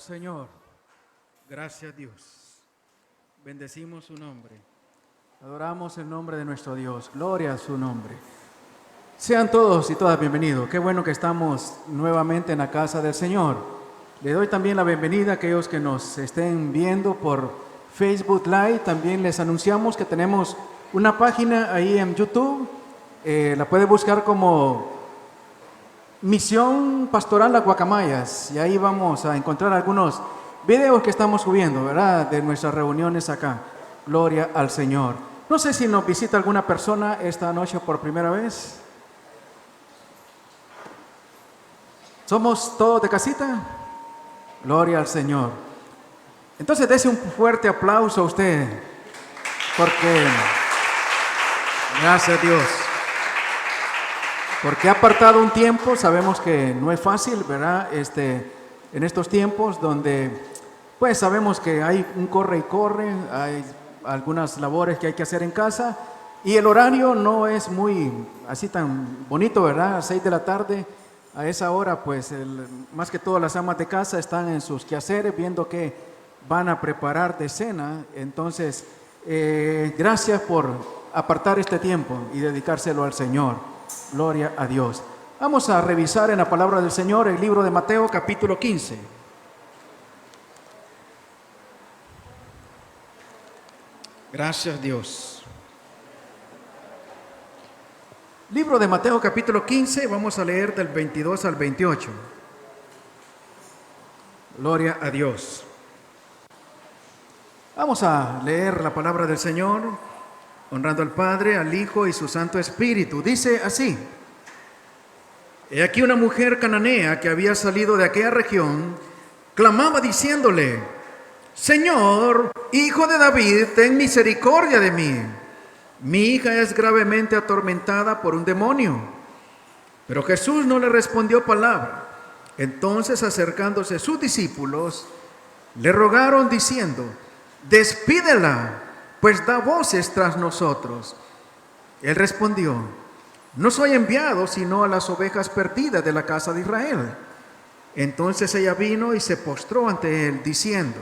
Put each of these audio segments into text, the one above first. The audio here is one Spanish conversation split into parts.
Señor. Gracias, Dios. Bendecimos su nombre. Adoramos el nombre de nuestro Dios. Gloria a su nombre. Sean todos y todas bienvenidos. Qué bueno que estamos nuevamente en la casa del Señor. Le doy también la bienvenida a aquellos que nos estén viendo por Facebook Live. También les anunciamos que tenemos una página ahí en YouTube. La puede buscar como Misión Pastoral Las Guacamayas. Y ahí vamos a encontrar algunos videos que estamos subiendo, ¿verdad? De nuestras reuniones acá. Gloria al Señor. No sé si nos visita alguna persona esta noche por primera vez. ¿Somos todos de casita? Gloria al Señor. Entonces dése un fuerte aplauso a usted, porque gracias a Dios, porque ha apartado un tiempo. Sabemos que no es fácil, ¿verdad? En estos tiempos donde pues sabemos que hay un corre y corre, hay algunas labores que hay que hacer en casa y el horario no es muy así tan bonito, ¿verdad? A 6 de la tarde. A esa hora, pues, más que todo las amas de casa están en sus quehaceres viendo que van a preparar de cena. Entonces, gracias por apartar este tiempo y dedicárselo al Señor. Gloria a Dios. Vamos a revisar en la palabra del Señor el libro de Mateo, capítulo 15. Gracias, Dios. Libro de Mateo capítulo 15, vamos a leer del 22 al 28. Gloria a Dios. Vamos a leer la palabra del Señor, honrando al Padre, al Hijo y su Santo Espíritu. Dice así: He aquí una mujer cananea que había salido de aquella región, clamaba diciéndole: Señor, Hijo de David, ten misericordia de mí. Mi hija es gravemente atormentada por un demonio. Pero Jesús no le respondió palabra. Entonces, acercándose sus discípulos, le rogaron diciendo: Despídela, pues da voces tras nosotros. Él respondió: No soy enviado sino a las ovejas perdidas de la casa de Israel. Entonces ella vino y se postró ante él, diciendo: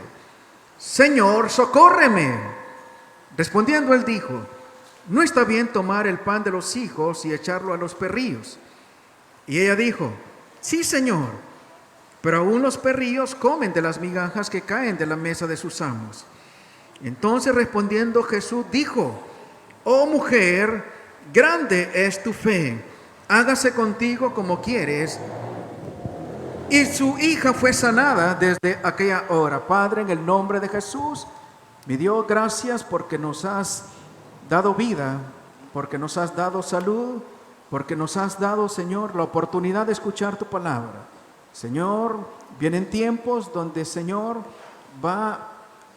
Señor, socórreme. Respondiendo él dijo: No está bien tomar el pan de los hijos y echarlo a los perrillos. Y ella dijo: Sí, Señor, pero aún los perrillos comen de las migajas que caen de la mesa de sus amos. Entonces respondiendo Jesús dijo: Oh mujer, grande es tu fe, hágase contigo como quieres. Y su hija fue sanada desde aquella hora. Padre, en el nombre de Jesús, mi Dios, gracias porque nos has dado vida, porque nos has dado salud, porque nos has dado, Señor, la oportunidad de escuchar tu palabra. Señor, vienen tiempos donde, Señor, va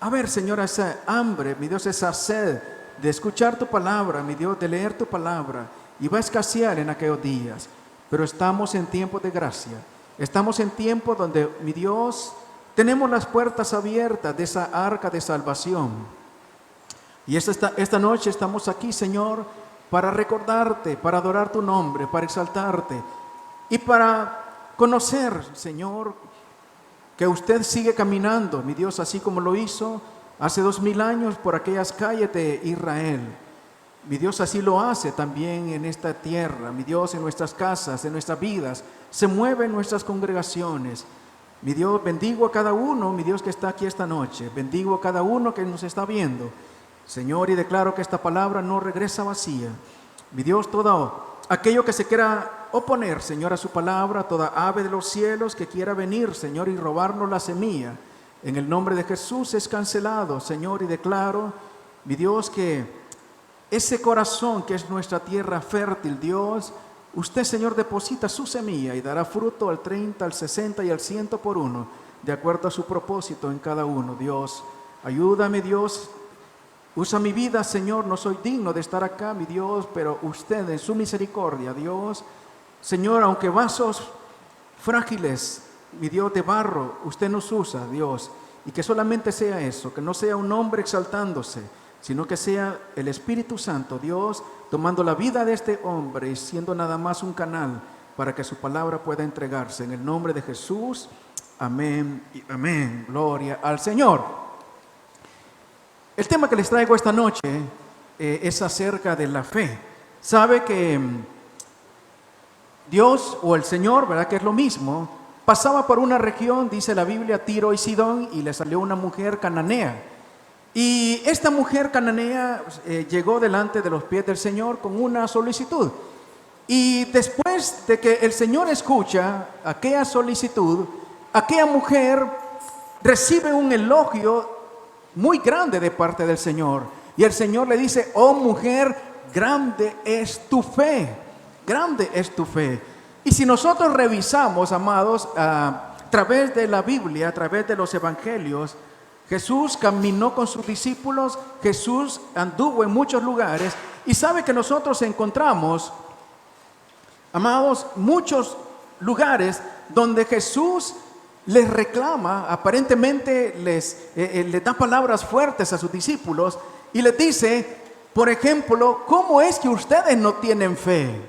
a haber, Señor, esa hambre, mi Dios, esa sed de escuchar tu palabra, mi Dios, de leer tu palabra, y va a escasear en aquellos días. Pero estamos en tiempo de gracia, estamos en tiempo donde, mi Dios, tenemos las puertas abiertas de esa arca de salvación. Y esta noche estamos aquí, Señor, para recordarte, para adorar tu nombre, para exaltarte y para conocer, Señor, que usted sigue caminando, mi Dios, así como lo hizo hace 2000 años por aquellas calles de Israel. Mi Dios, así lo hace también en esta tierra, mi Dios, en nuestras casas, en nuestras vidas, se mueve en nuestras congregaciones. Mi Dios, bendigo a cada uno, mi Dios, que está aquí esta noche, bendigo a cada uno que nos está viendo, Señor, y declaro que esta palabra no regresa vacía. Mi Dios, todo aquello que se quiera oponer, Señor, a su palabra, toda ave de los cielos que quiera venir, Señor, y robarnos la semilla, en el nombre de Jesús es cancelado, Señor, y declaro, mi Dios, que ese corazón que es nuestra tierra fértil, Dios, usted, Señor, deposita su semilla y dará fruto al 30, al 60 y al 100 por uno, de acuerdo a su propósito en cada uno. Dios, ayúdame, Dios. Usa mi vida, Señor, no soy digno de estar acá, mi Dios, pero usted en su misericordia, Dios, Señor, aunque vasos frágiles, mi Dios, de barro, usted nos usa, Dios, y que solamente sea eso, que no sea un hombre exaltándose, sino que sea el Espíritu Santo, Dios, tomando la vida de este hombre y siendo nada más un canal para que su palabra pueda entregarse. En el nombre de Jesús, Amén y amén. Gloria al Señor. El tema que les traigo esta noche es acerca de la fe. Sabe que Dios o el Señor, ¿verdad? Que es lo mismo, pasaba por una región, dice la Biblia, Tiro y Sidón, y le salió una mujer cananea. Y esta mujer cananea llegó delante de los pies del Señor con una solicitud. Y después de que el Señor escucha aquella solicitud, aquella mujer recibe un elogio muy grande de parte del Señor. Y el Señor le dice: oh mujer, grande es tu fe, grande es tu fe. Y si nosotros revisamos, amados, a través de la Biblia, a través de los evangelios, Jesús caminó con sus discípulos, Jesús anduvo en muchos lugares, y sabe que nosotros encontramos, amados, muchos lugares donde Jesús les reclama, aparentemente les da palabras fuertes a sus discípulos y les dice, por ejemplo, ¿cómo es que ustedes no tienen fe?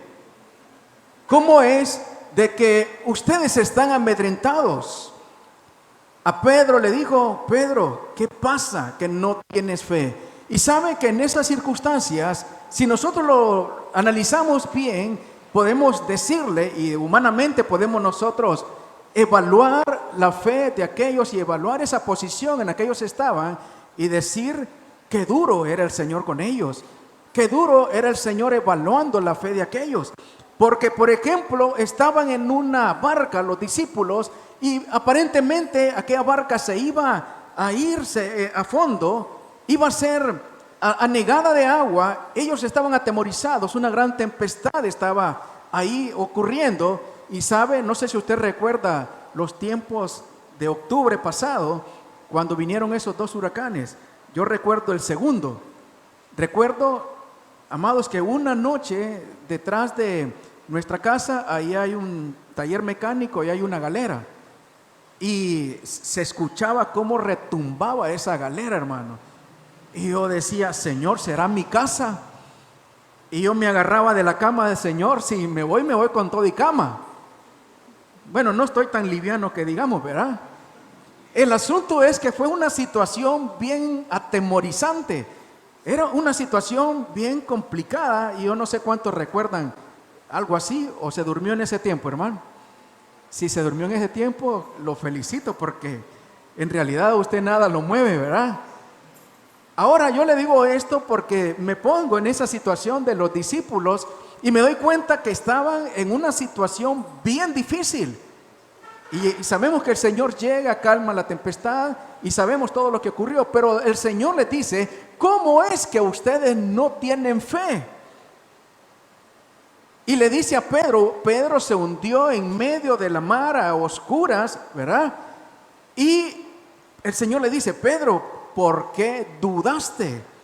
¿Cómo es de que ustedes están amedrentados? A Pedro le dijo: Pedro, ¿qué pasa que no tienes fe? Y sabe que en esas circunstancias, si nosotros lo analizamos bien, podemos decirle, y humanamente podemos nosotros evaluar la fe de aquellos y evaluar esa posición en la que ellos estaban y decir qué duro era el Señor con ellos, qué duro era el Señor evaluando la fe de aquellos. Porque, por ejemplo, estaban en una barca los discípulos y aparentemente aquella barca se iba a irse a fondo, iba a ser anegada de agua. Ellos estaban atemorizados, una gran tempestad estaba ahí ocurriendo. Y sabe, no sé si usted recuerda los tiempos de octubre pasado, cuando vinieron esos dos huracanes. Yo recuerdo el segundo. Recuerdo, amados, que una noche detrás de nuestra casa, ahí hay un taller mecánico y hay una galera. Y se escuchaba cómo retumbaba esa galera, hermano. Y yo decía: Señor, ¿será mi casa? Y yo me agarraba de la cama del Señor. Si me voy con todo y cama. Bueno, no estoy tan liviano que digamos, ¿verdad? El asunto es que fue una situación bien atemorizante. Era una situación bien complicada y yo no sé cuántos recuerdan algo así o se durmió en ese tiempo, hermano. Si se durmió en ese tiempo, lo felicito porque en realidad usted nada lo mueve, ¿verdad? Ahora yo le digo esto porque me pongo en esa situación de los discípulos y me doy cuenta que estaban en una situación bien difícil. Y sabemos que el Señor llega, calma la tempestad y sabemos todo lo que ocurrió. Pero el Señor les dice: ¿cómo es que ustedes no tienen fe? Y le dice a Pedro, Pedro se hundió en medio de la mar a oscuras, ¿verdad? Y el Señor le dice: Pedro, ¿por qué dudaste?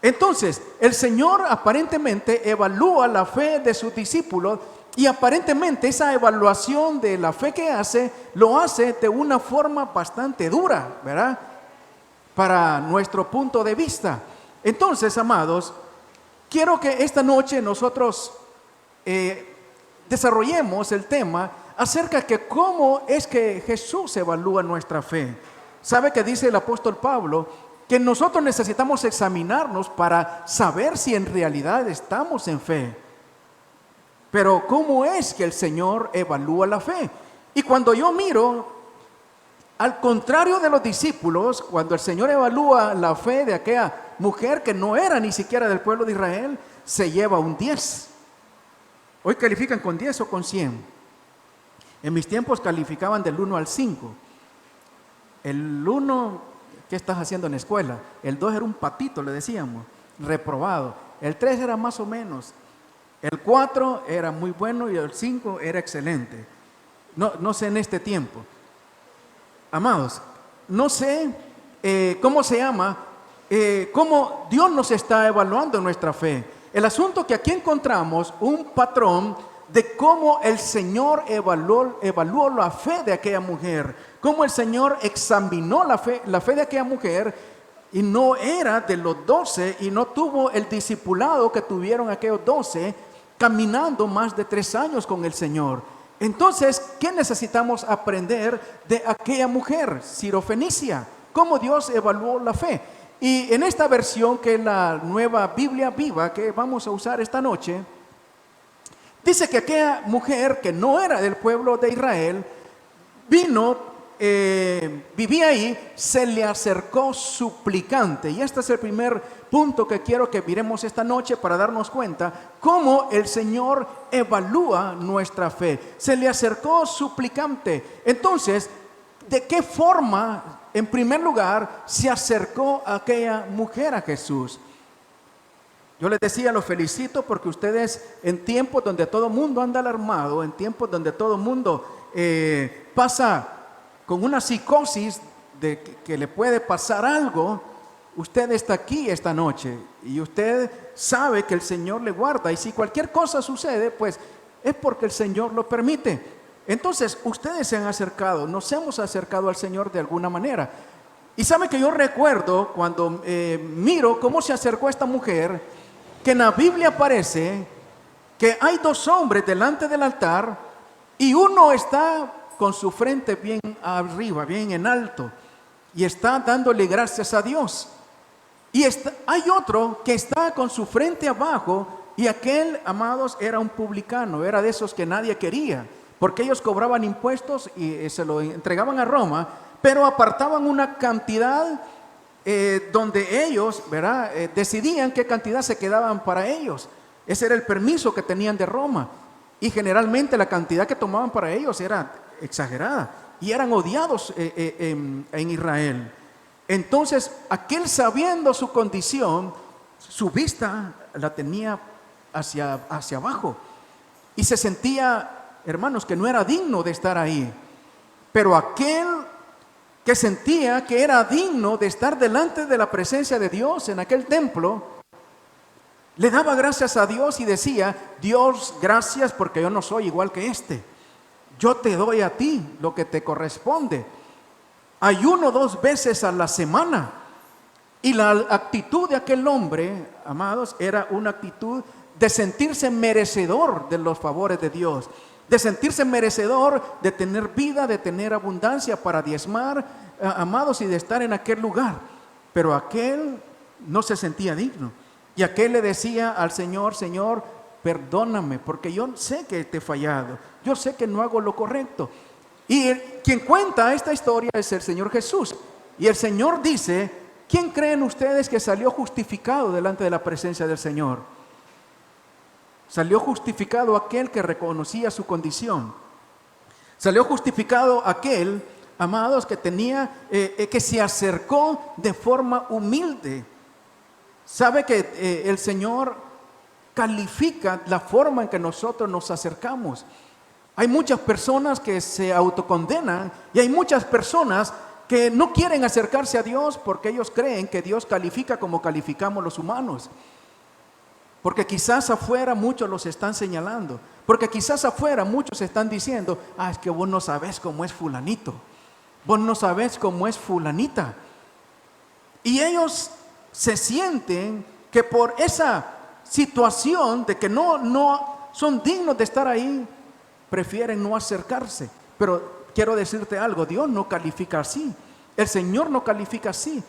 Entonces, el Señor aparentemente evalúa la fe de sus discípulos y aparentemente esa evaluación de la fe que hace, lo hace de una forma bastante dura, ¿verdad? Para nuestro punto de vista. Entonces, amados, quiero que esta noche nosotros desarrollemos el tema acerca de cómo es que Jesús evalúa nuestra fe. ¿Sabe que dice el apóstol Pablo? Que nosotros necesitamos examinarnos para saber si en realidad estamos en fe. Pero ¿cómo es que el Señor evalúa la fe? Y cuando yo miro, al contrario de los discípulos, cuando el Señor evalúa la fe de aquella mujer que no era ni siquiera del pueblo de Israel, se lleva un 10. Hoy califican con 10 o con 100. En mis tiempos calificaban del 1 al 5. El 1, ¿qué estás haciendo en la escuela? El 2 era un patito, le decíamos, reprobado. El 3 era más o menos. El 4 era muy bueno y el 5 era excelente. No sé en este tiempo. Amados, no sé cómo se llama, cómo Dios nos está evaluando nuestra fe. El asunto que aquí encontramos un patrón de cómo el Señor evaluó la fe de aquella mujer, cómo el Señor examinó la fe de aquella mujer, y no era de los 12 y no tuvo el discipulado que tuvieron aquellos 12 caminando más de 3 años con el Señor. Entonces, ¿qué necesitamos aprender de aquella mujer sirofenicia? ¿Cómo Dios evaluó la fe? Y en esta versión, que es la Nueva Biblia Viva, que vamos a usar esta noche, dice que aquella mujer que no era del pueblo de Israel, vivía ahí, se le acercó suplicante. Y este es el primer punto que quiero que miremos esta noche para darnos cuenta cómo el Señor evalúa nuestra fe. Se le acercó suplicante. Entonces, ¿de qué forma, en primer lugar, se acercó aquella mujer a Jesús? Yo les decía, los felicito porque ustedes, en tiempos donde todo el mundo anda alarmado, en tiempos donde todo el mundo pasa con una psicosis de que le puede pasar algo, usted está aquí esta noche y usted sabe que el Señor le guarda. Y si cualquier cosa sucede, pues es porque el Señor lo permite. Entonces, ustedes se han acercado, nos hemos acercado al Señor de alguna manera. Y sabe que yo recuerdo cuando miro cómo se acercó esta mujer, que en la Biblia aparece que hay dos hombres delante del altar y uno está con su frente bien arriba, bien en alto, y está dándole gracias a Dios. Y hay otro que está con su frente abajo, y aquel, amados, era un publicano, era de esos que nadie quería, porque ellos cobraban impuestos y se lo entregaban a Roma, pero apartaban una cantidad donde ellos, ¿verdad? Decidían qué cantidad se quedaban para ellos. Ese era el permiso que tenían de Roma, y generalmente la cantidad que tomaban para ellos era exagerada y eran odiados en Israel. Entonces, aquel, sabiendo su condición, su vista la tenía hacia abajo y se sentía, hermanos, que no era digno de estar ahí. Pero aquel que sentía que era digno de estar delante de la presencia de Dios en aquel templo, le daba gracias a Dios y decía: Dios, gracias porque yo no soy igual que este. Yo te doy a ti lo que te corresponde. Ayuno 2 veces a la semana. Y la actitud de aquel hombre, amados, era una actitud de sentirse merecedor de los favores de Dios, de sentirse merecedor de tener vida, de tener abundancia para diezmar, amados, y de estar en aquel lugar. Pero aquel no se sentía digno. Y aquel le decía al Señor: Señor, perdóname, porque yo sé que te he fallado, yo sé que no hago lo correcto. Y quien cuenta esta historia es el Señor Jesús. Y el Señor dice: ¿quién creen ustedes que salió justificado delante de la presencia del Señor? Salió justificado aquel que reconocía su condición. Salió justificado aquel, amados, que tenía, que se acercó de forma humilde. Sabe que el Señor califica la forma en que nosotros nos acercamos. Hay muchas personas que se autocondenan y hay muchas personas que no quieren acercarse a Dios porque ellos creen que Dios califica como calificamos los humanos. Porque quizás afuera muchos los están señalando, porque quizás afuera muchos están diciendo: es que vos no sabés cómo es fulanito, vos no sabés cómo es fulanita. Y ellos se sienten que por esa situación de que no son dignos de estar ahí, prefieren no acercarse. Pero quiero decirte algo: Dios no califica así, el Señor no califica así.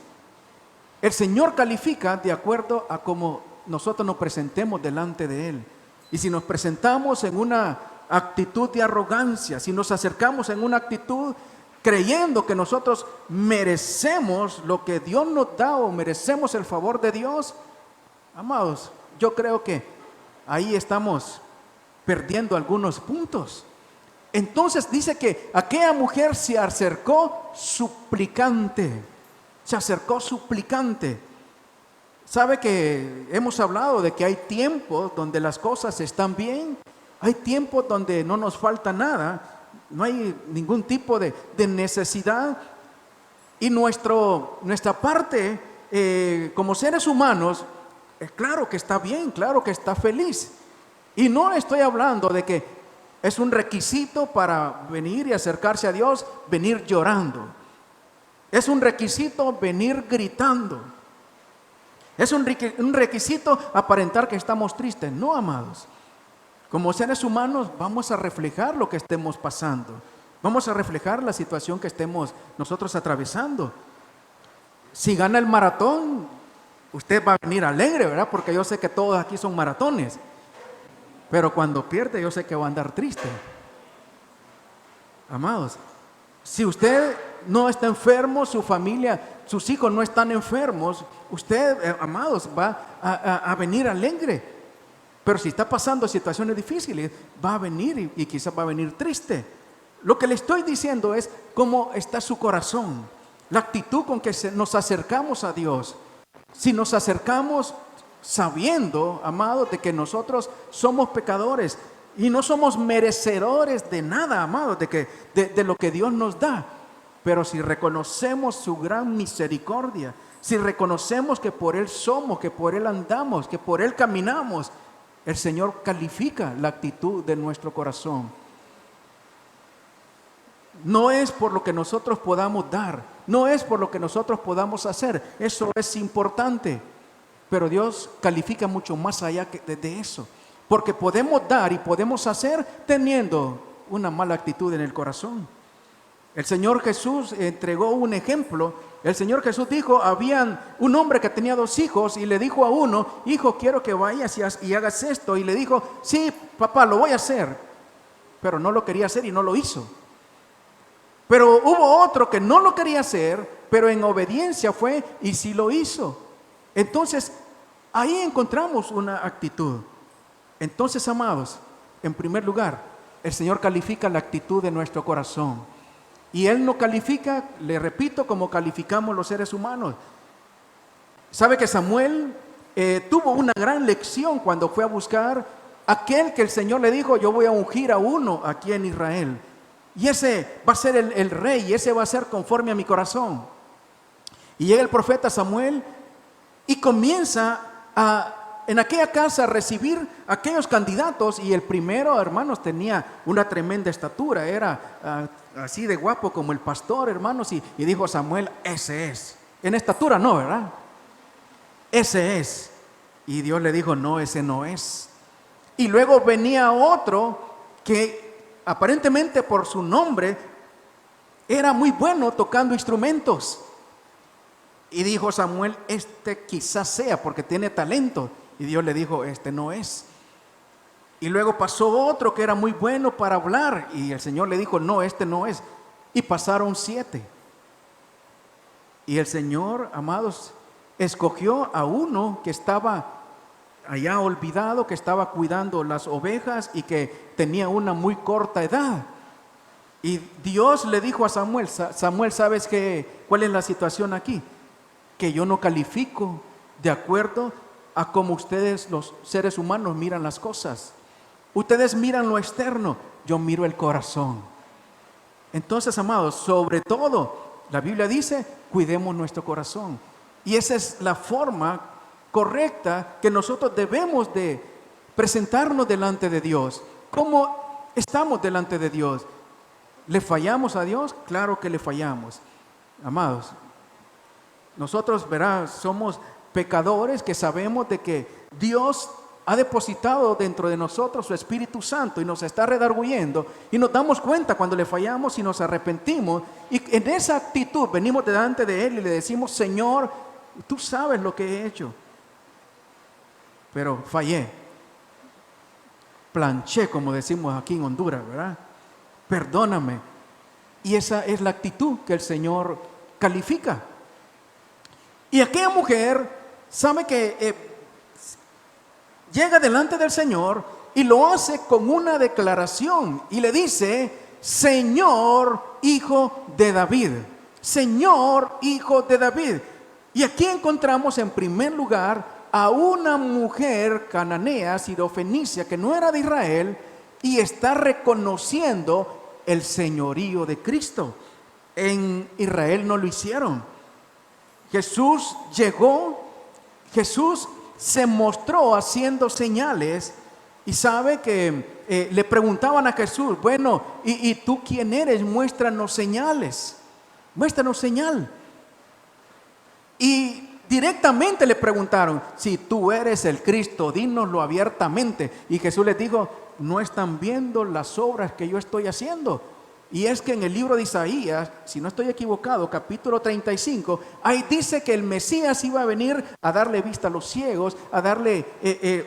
El Señor califica de acuerdo a cómo nosotros nos presentemos delante de Él. Y si nos presentamos en una actitud de arrogancia, si nos acercamos en una actitud creyendo que nosotros merecemos lo que Dios nos da o merecemos el favor de Dios, amados, yo creo que ahí estamos perdiendo algunos puntos. Entonces dice que aquella mujer se acercó suplicante. Se acercó suplicante. Sabe que hemos hablado de que hay tiempos donde las cosas están bien, hay tiempos donde no nos falta nada, no hay ningún tipo de necesidad. Y nuestra parte como seres humanos, claro que está bien, claro que está feliz. Y no estoy hablando de que es un requisito para venir y acercarse a Dios, venir llorando. Es un requisito venir gritando. Es un requisito aparentar que estamos tristes. No, amados. Como seres humanos vamos a reflejar lo que estemos pasando. Vamos a reflejar la situación que estemos nosotros atravesando. Si gana el maratón, usted va a venir alegre, ¿verdad? Porque yo sé que todos aquí son maratones. Pero cuando pierde, yo sé que va a andar triste. Amados, si usted no está enfermo, su familia, sus hijos no están enfermos, usted, amados, va a venir alegre. Pero si está pasando situaciones difíciles, va a venir y quizás va a venir triste. Lo que le estoy diciendo es cómo está su corazón, la actitud con que nos acercamos a Dios. Si nos acercamos sabiendo, amados, de que nosotros somos pecadores y no somos merecedores de nada, amados, de lo que Dios nos da. Pero si reconocemos su gran misericordia, si reconocemos que por Él somos, que por Él andamos, que por Él caminamos, el Señor califica la actitud de nuestro corazón. No es por lo que nosotros podamos dar, no es por lo que nosotros podamos hacer, eso es importante, pero Dios califica mucho más allá de eso, porque podemos dar y podemos hacer teniendo una mala actitud en el corazón. El Señor Jesús entregó un ejemplo. El Señor Jesús dijo, había un hombre que tenía 2 hijos y le dijo a uno, hijo, quiero que vayas y hagas esto, y le dijo, sí, papá, lo voy a hacer, pero no lo quería hacer y no lo hizo. Pero hubo otro que no lo quería hacer, pero en obediencia fue y sí lo hizo. Entonces, ahí encontramos una actitud. Entonces, amados, en primer lugar, el Señor califica la actitud de nuestro corazón. Y Él no califica, le repito, como calificamos los seres humanos. ¿Sabe que Samuel tuvo una gran lección cuando fue a buscar aquel que el Señor le dijo, yo voy a ungir a uno aquí en Israel? Y ese va a ser el rey, y ese va a ser conforme a mi corazón. Y llega el profeta Samuel y comienza en aquella casa a recibir aquellos candidatos. Y el primero, hermanos, tenía una tremenda estatura, era así de guapo como el pastor, hermanos. Y dijo Samuel, ese es. En estatura no, ¿verdad? Ese es. Y Dios le dijo, no, ese no es. Y luego venía otro que aparentemente por su nombre era muy bueno tocando instrumentos. Y dijo Samuel, este quizás sea porque tiene talento. Y Dios le dijo, este no es. Y luego pasó otro que era muy bueno para hablar. Y el Señor le dijo, no, este no es. Y pasaron 7. Y el Señor, amados, escogió a uno que estaba allá olvidado, que estaba cuidando las ovejas y que tenía una muy corta edad. Y Dios le dijo a Samuel, Samuel, ¿sabes cuál es la situación aquí? Que yo no califico de acuerdo a cómo ustedes los seres humanos miran las cosas. Ustedes miran lo externo, yo miro el corazón. Entonces, amados, sobre todo, la Biblia dice, cuidemos nuestro corazón. Y esa es la forma correcta que nosotros debemos de presentarnos delante de Dios. ¿Cómo estamos delante de Dios? ¿Le fallamos a Dios? Claro que le fallamos. Amados, nosotros, verá, somos pecadores que sabemos de que Dios ha depositado dentro de nosotros su Espíritu Santo y nos está redarguyendo, y nos damos cuenta cuando le fallamos y nos arrepentimos, y en esa actitud venimos delante de Él y le decimos, Señor, tú sabes lo que he hecho, pero fallé, planché, como decimos aquí en Honduras, ¿verdad? Perdóname. Y esa es la actitud que el Señor califica. Y aquella mujer sabe que llega delante del Señor y lo hace con una declaración y le dice, Señor, hijo de David. Señor, hijo de David. Y aquí encontramos en primer lugar a una mujer cananea, sirofenicia, que no era de Israel, y está reconociendo el señorío de Cristo. En Israel no lo hicieron. Jesús llegó, Jesús se mostró haciendo señales, y sabe que le preguntaban a Jesús, bueno, ¿y tú quién eres? Muéstranos señales, muéstranos señal. Y Directamente le preguntaron: si tú eres el Cristo, dínoslo abiertamente. Y Jesús les dijo: no están viendo las obras que yo estoy haciendo. Y es que en el libro de Isaías, si no estoy equivocado, capítulo 35, ahí dice que el Mesías iba a venir a darle vista a los ciegos, a darle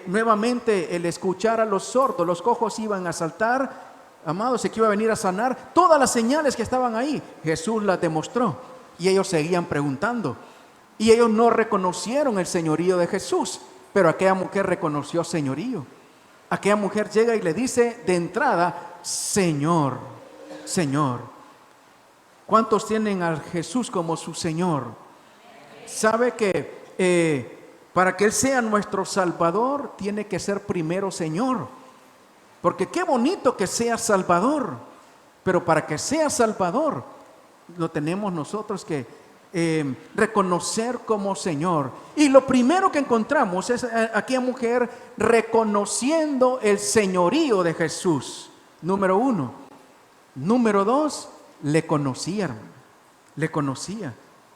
nuevamente el escuchar a los sordos, los cojos iban a saltar, amados, que iba a venir a sanar. Todas las señales que estaban ahí, Jesús las demostró. Y ellos seguían preguntando. Y ellos no reconocieron el señorío de Jesús, pero aquella mujer reconoció señorío. Aquella mujer llega y le dice de entrada: Señor, Señor. ¿Cuántos tienen a Jesús como su Señor? Sabe que para que Él sea nuestro Salvador, tiene que ser primero Señor. Porque qué bonito que sea Salvador, pero para que sea Salvador, lo tenemos nosotros que reconocer como Señor. Y lo primero que encontramos es aquella mujer reconociendo el señorío de Jesús. Número 1. Número 2, le conocía.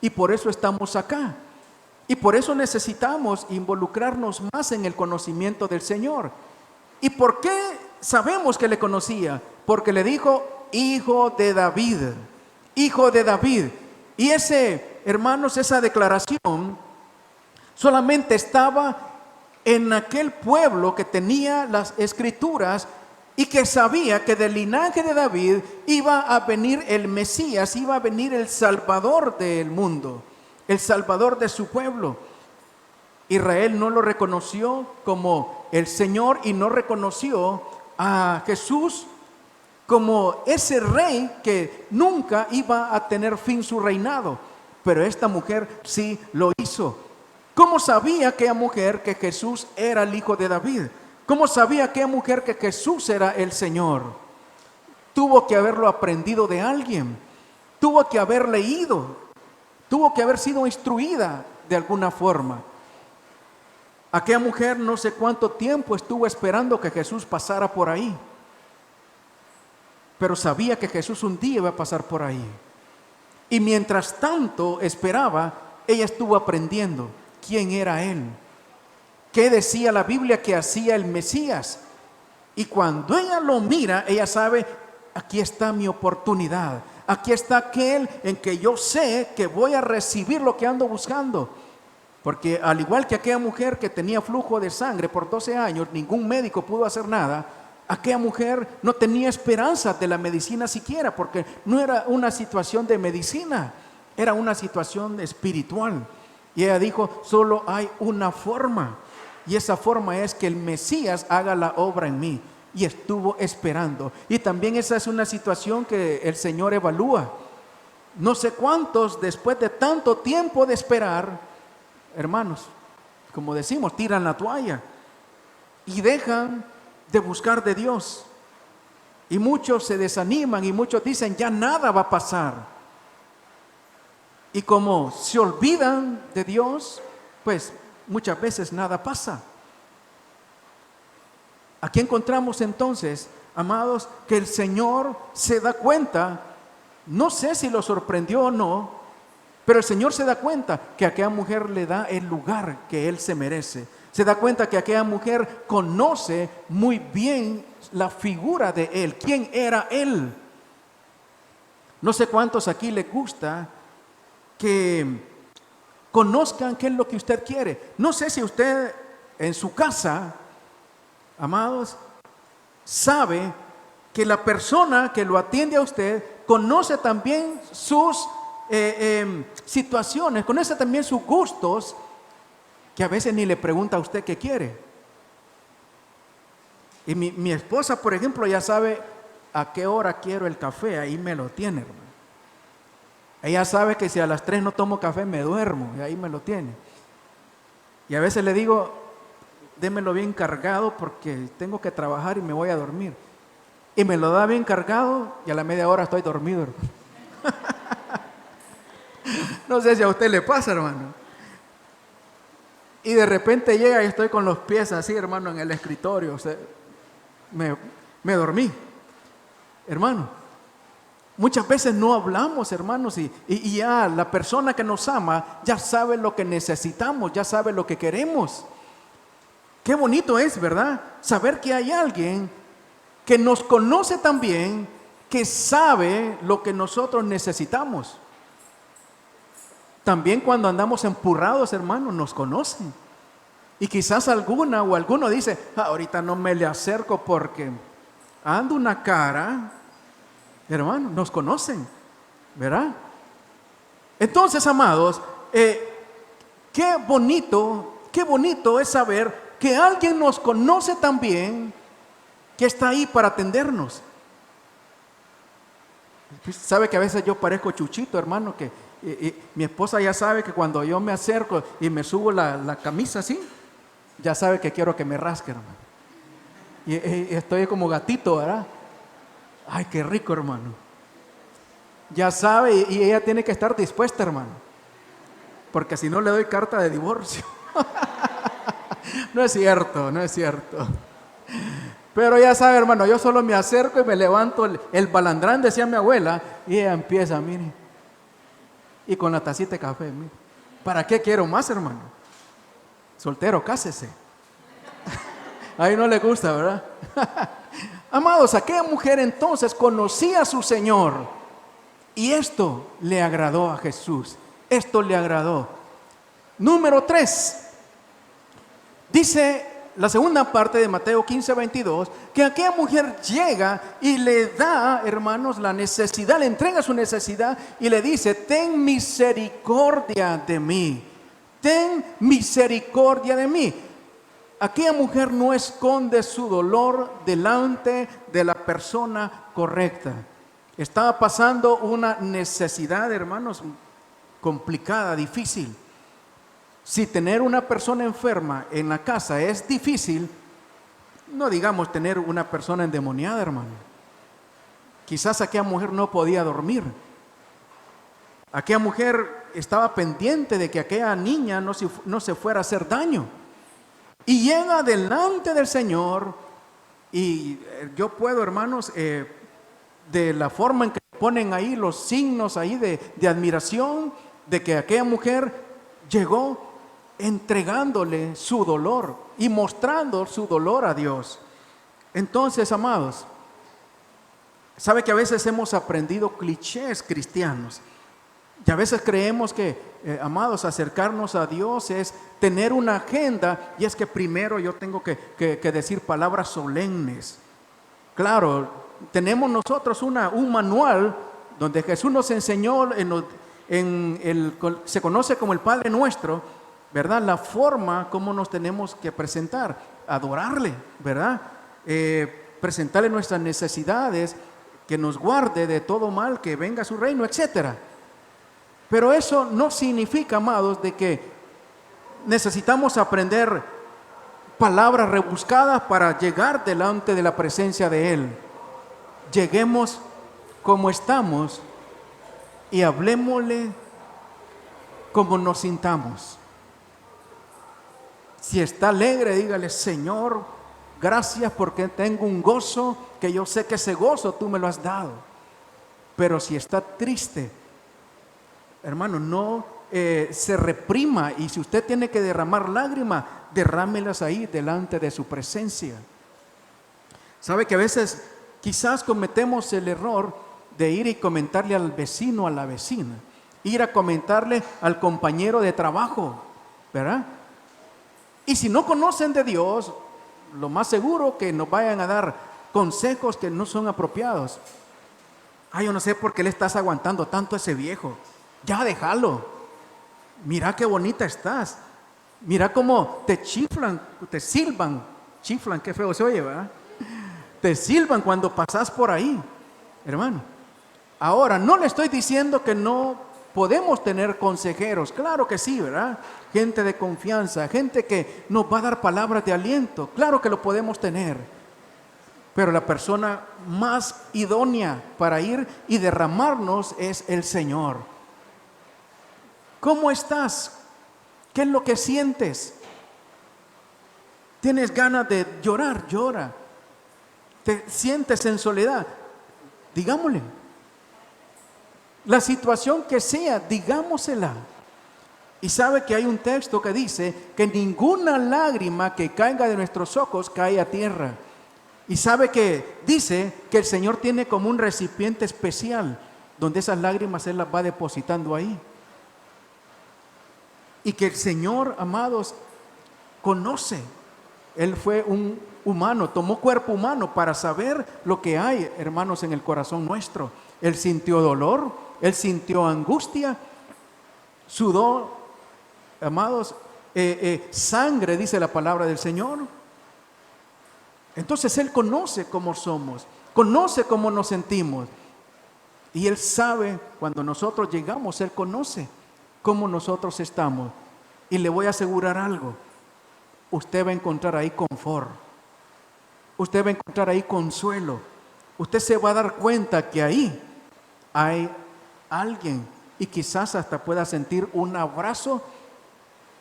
Y por eso estamos acá. Y por eso necesitamos involucrarnos más en el conocimiento del Señor. ¿Y por qué sabemos que le conocía? Porque le dijo: hijo de David, hijo de David. Y hermanos, esa declaración solamente estaba en aquel pueblo que tenía las escrituras y que sabía que del linaje de David iba a venir el Mesías, iba a venir el Salvador del mundo, el Salvador de su pueblo. Israel no lo reconoció como el Señor y no reconoció a Jesús como ese rey que nunca iba a tener fin su reinado. Pero esta mujer sí lo hizo. ¿Cómo sabía aquella mujer que Jesús era el hijo de David? ¿Cómo sabía aquella mujer que Jesús era el Señor? Tuvo que haberlo aprendido de alguien. Tuvo que haber leído. Tuvo que haber sido instruida de alguna forma. Aquella mujer no sé cuánto tiempo estuvo esperando que Jesús pasara por ahí. Pero sabía que Jesús un día iba a pasar por ahí. Y mientras tanto esperaba, ella estuvo aprendiendo quién era Él. ¿Qué decía la Biblia que hacía el Mesías? Y cuando ella lo mira, ella sabe: aquí está mi oportunidad. Aquí está aquel en que yo sé que voy a recibir lo que ando buscando. Porque al igual que aquella mujer que tenía flujo de sangre por 12 años, ningún médico pudo hacer nada. Aquella mujer no tenía esperanza de la medicina siquiera, porque no era una situación de medicina, era una situación espiritual. Y ella dijo: solo hay una forma, y esa forma es que el Mesías haga la obra en mí. Y estuvo esperando. Y también esa es una situación que el Señor evalúa. No sé cuántos, después de tanto tiempo de esperar, hermanos, como decimos, tiran la toalla y dejan de buscar de Dios. Y muchos se desaniman y muchos dicen: ya nada va a pasar. Y como se olvidan de Dios, pues muchas veces nada pasa. Aquí encontramos entonces, amados, que el Señor se da cuenta. No sé si lo sorprendió o no, pero el Señor se da cuenta que aquella mujer le da el lugar que Él se merece. Se da cuenta que aquella mujer conoce muy bien la figura de Él, quién era Él. No sé cuántos aquí les gusta que conozcan qué es lo que usted quiere. No sé si usted en su casa, amados, sabe que la persona que lo atiende a usted conoce también sus situaciones, conoce también sus gustos, que a veces ni le pregunta a usted qué quiere. Y mi esposa, por ejemplo, ya sabe a qué hora quiero el café, ahí me lo tiene, hermano. Ella sabe que si a las 3 no tomo café me duermo, y ahí me lo tiene. Y a veces le digo: démelo bien cargado porque tengo que trabajar y me voy a dormir. Y me lo da bien cargado y a la media hora estoy dormido, hermano. No sé si a usted le pasa, hermano. Y de repente llega y estoy con los pies así, hermano, en el escritorio. O sea, me dormí, hermano. Muchas veces no hablamos, hermanos, y ya la persona que nos ama ya sabe lo que necesitamos, ya sabe lo que queremos. Qué bonito es, ¿verdad? Saber que hay alguien que nos conoce también, que sabe lo que nosotros necesitamos. También cuando andamos empurrados, hermanos, nos conocen. Y quizás alguna o alguno dice, ahorita no me le acerco porque ando una cara. Hermano, nos conocen, ¿verdad? Entonces, amados, qué bonito es saber que alguien nos conoce también, que está ahí para atendernos. Sabe que a veces yo parezco Chuchito, hermano, que mi esposa ya sabe que cuando yo me acerco y me subo la camisa así, ya sabe que quiero que me rasque, hermano. Y estoy como gatito, ¿verdad? Ay, qué rico, hermano. Ya sabe, y ella tiene que estar dispuesta, hermano, porque si no le doy carta de divorcio. No es cierto, no es cierto. Pero ya sabe, hermano, yo solo me acerco y me levanto el balandrán, decía mi abuela, y ella empieza, mire, y con la tacita de café, mire. ¿Para qué quiero más, hermano? Soltero, cásese. Ahí no le gusta, ¿verdad? Amados, aquella mujer entonces conocía a su Señor y esto le agradó a Jesús. Esto le agradó. Número 3. Dice la segunda parte de Mateo 15:22 que aquella mujer llega y le da, hermanos, la necesidad, le entrega su necesidad y le dice: ten misericordia de mí. Ten misericordia de mí. Aquella mujer no esconde su dolor delante de la persona correcta. Estaba pasando una necesidad, hermanos, complicada, difícil. Si tener una persona enferma en la casa es difícil, no digamos tener una persona endemoniada, hermano. Quizás aquella mujer no podía dormir. Aquella mujer estaba pendiente de que aquella niña no se fuera a hacer daño. Y llega delante del Señor y yo puedo, hermanos, de la forma en que ponen ahí los signos ahí de admiración, de que aquella mujer llegó entregándole su dolor y mostrando su dolor a Dios. Entonces, amados, sabe que a veces hemos aprendido clichés cristianos. Y a veces creemos que, amados, acercarnos a Dios es tener una agenda, y es que primero yo tengo que decir palabras solemnes. Claro, tenemos nosotros un manual donde Jesús nos enseñó, se conoce como el Padre Nuestro, ¿verdad? La forma como nos tenemos que presentar, adorarle, ¿verdad? Presentarle nuestras necesidades, que nos guarde de todo mal, que venga a su reino, etcétera. Pero eso no significa, amados, de que necesitamos aprender palabras rebuscadas para llegar delante de la presencia de Él. Lleguemos como estamos y hablemosle como nos sintamos. Si está alegre, dígale: Señor, gracias porque tengo un gozo que yo sé que ese gozo tú me lo has dado. Pero si está triste, hermano, no se reprima, y si usted tiene que derramar lágrimas, derrámelas ahí delante de su presencia. Sabe que a veces quizás cometemos el error de ir y comentarle al vecino, a la vecina, ir a comentarle al compañero de trabajo, ¿verdad? Y si no conocen de Dios, lo más seguro que nos vayan a dar consejos que no son apropiados. Yo no sé por qué le estás aguantando tanto a ese viejo. Ya déjalo. Mira qué bonita estás. Mira cómo te chiflan, te silban. Chiflan, qué feo se oye, ¿verdad? Te silban cuando pasas por ahí, hermano. Ahora, no le estoy diciendo que no podemos tener consejeros. Claro que sí, ¿verdad? Gente de confianza, gente que nos va a dar palabras de aliento. Claro que lo podemos tener. Pero la persona más idónea para ir y derramarnos es el Señor. ¿Cómo estás? ¿Qué es lo que sientes? ¿Tienes ganas de llorar? Llora. ¿Te sientes en soledad? Digámosle. La situación que sea, digámosela. Y sabe que hay un texto que dice que ninguna lágrima que caiga de nuestros ojos cae a tierra. Y sabe que dice que el Señor tiene como un recipiente especial donde esas lágrimas Él las va depositando ahí. Y que el Señor, amados, conoce. Él fue un humano, tomó cuerpo humano para saber lo que hay, hermanos, en el corazón nuestro. Él sintió dolor, Él sintió angustia, sudó, amados, sangre, dice la palabra del Señor. Entonces Él conoce cómo somos, conoce cómo nos sentimos. Y Él sabe, cuando nosotros llegamos, Él conoce cómo nosotros estamos. Y le voy a asegurar algo, usted va a encontrar ahí confort, usted va a encontrar ahí consuelo, usted se va a dar cuenta que ahí hay alguien y quizás hasta pueda sentir un abrazo.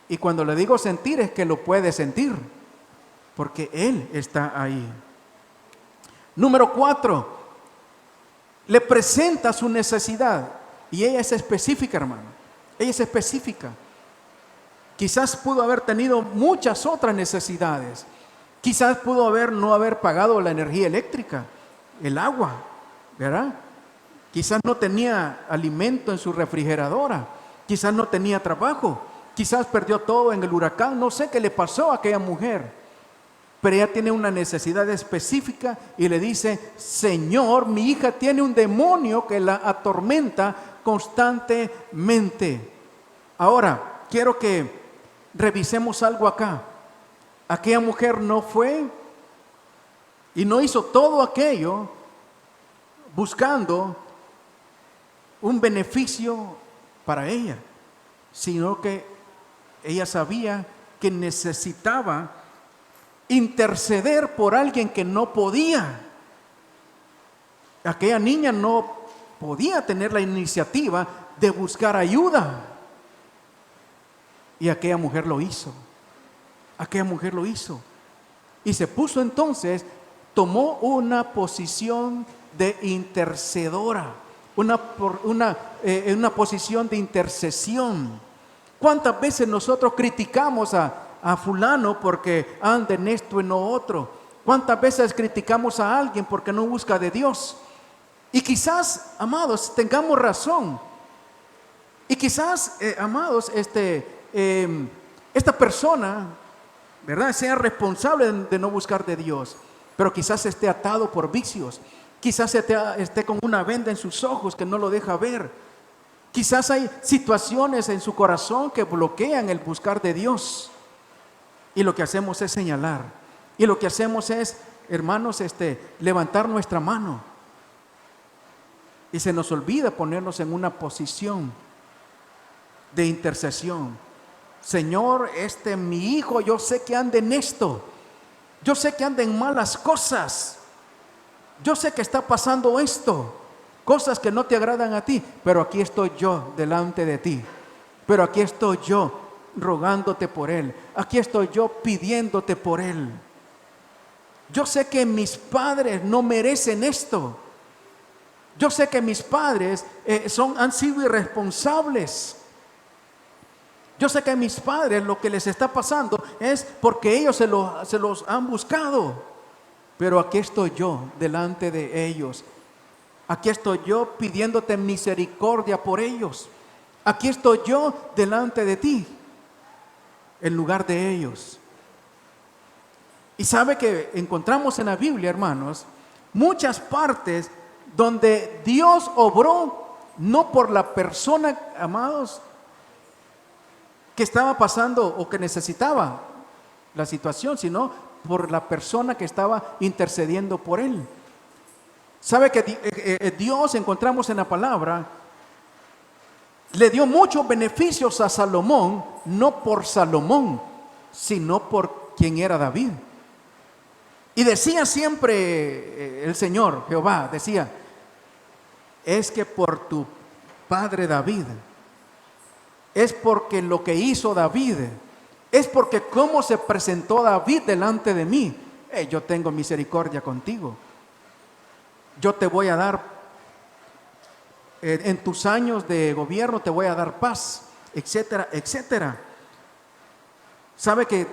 Y cuando le digo sentir es que lo puede sentir, porque Él está ahí. Número 4, le presenta su necesidad y ella es específica, hermano. Ella es específica. Quizás pudo haber tenido muchas otras necesidades. Quizás pudo no haber pagado la energía eléctrica, el agua, ¿verdad? Quizás no tenía alimento en su refrigeradora. Quizás no tenía trabajo. Quizás perdió todo en el huracán. No sé qué le pasó a aquella mujer. Pero ella tiene una necesidad específica y le dice: Señor, mi hija tiene un demonio que la atormenta constantemente. Ahora, quiero que revisemos algo acá. Aquella mujer no fue y no hizo todo aquello buscando un beneficio para ella, sino que ella sabía que necesitaba interceder por alguien que no podía. Aquella niña no podía tener la iniciativa de buscar ayuda. Y aquella mujer lo hizo. Aquella mujer lo hizo. Y se puso entonces, tomó una posición de intercedora, una posición de intercesión. ¿Cuántas veces nosotros criticamos a fulano porque anda en esto y no otro? ¿Cuántas veces criticamos a alguien porque no busca de Dios? Y quizás, amados, tengamos razón. Y quizás, amados, esta persona, ¿verdad?, sea responsable de no buscar de Dios. Pero quizás esté atado por vicios. Quizás esté con una venda en sus ojos que no lo deja ver. Quizás hay situaciones en su corazón que bloquean el buscar de Dios. Y lo que hacemos es señalar. Y lo que hacemos es, hermanos, levantar nuestra mano. Y se nos olvida ponernos en una posición de intercesión. Señor, mi hijo, yo sé que anda en esto. Yo sé que anda en malas cosas. Yo sé que está pasando esto. Cosas que no te agradan a ti. Pero aquí estoy yo delante de ti. Pero aquí estoy yo rogándote por él. Aquí estoy yo pidiéndote por él. Yo sé que mis padres no merecen esto. Yo sé que mis padres han sido irresponsables. Yo sé que a mis padres lo que les está pasando es porque ellos se los han buscado. Pero aquí estoy yo delante de ellos. Aquí estoy yo pidiéndote misericordia por ellos. Aquí estoy yo delante de ti, en lugar de ellos. Y sabe que encontramos en la Biblia, hermanos, muchas partes donde Dios obró no por la persona, amados, que estaba pasando o que necesitaba la situación, sino por la persona que estaba intercediendo por él. Sabe que Dios, encontramos en la palabra, le dio muchos beneficios a Salomón, no por Salomón, sino por quien era David. Y decía siempre el Señor, Jehová, decía: es que por tu padre David, es porque lo que hizo David, es porque cómo se presentó David delante de mí, yo tengo misericordia contigo. Yo te voy a dar en tus años de gobierno te voy a dar paz, etcétera, etcétera. Sabe que